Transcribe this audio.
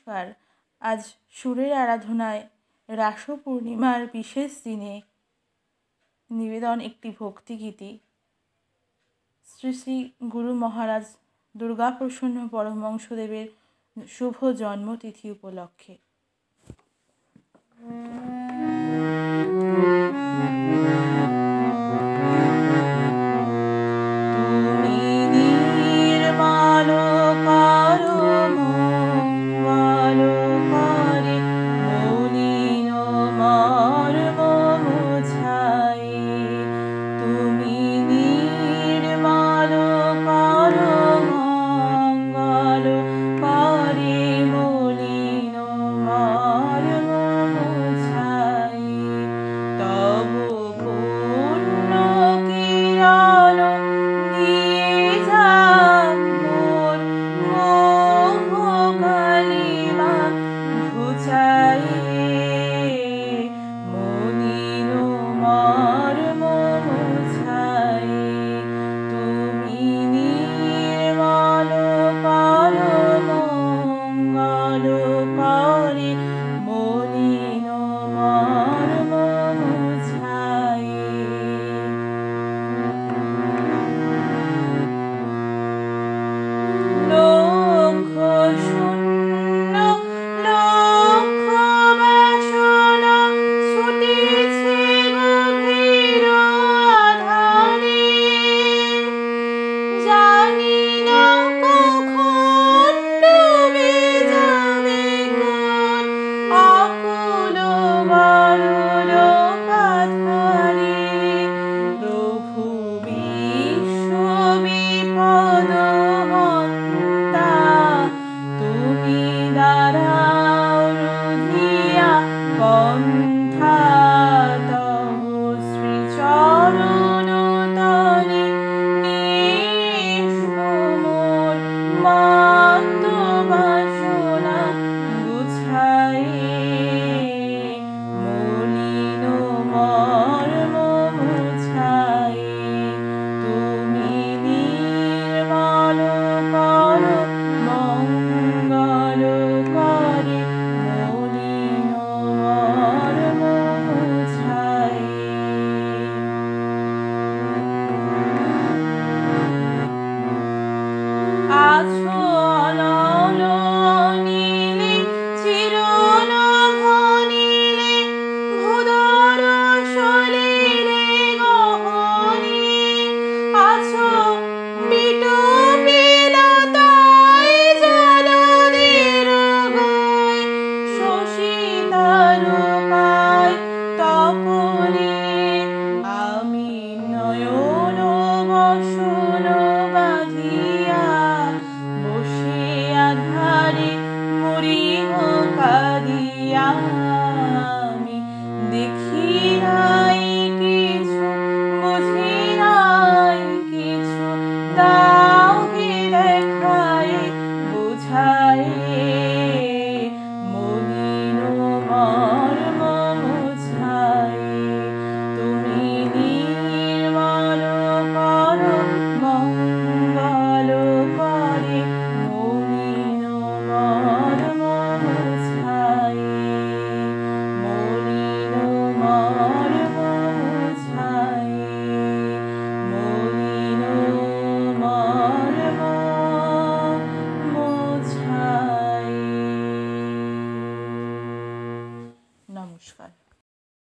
নমস্কার। আজ সুরের আরাধনায় রাস পূর্ণিমার বিশেষ দিনে নিবেদন একটি ভক্তিগীতি শ্রী শ্রী গুরু মহারাজ দুর্গাপ্রসন্ন পরমহংসদেবের শুভ জন্মতিথি উপলক্ষে। আমি দেখি নাই কিছু, বুঝি নাই কিছু, তাও কি দেখায় বুঝায় মলিন মর্ম মুছায়। তুমি নির্মল কর মঙ্গল করে মলিন মর্ম মুছায়। নমস্কার।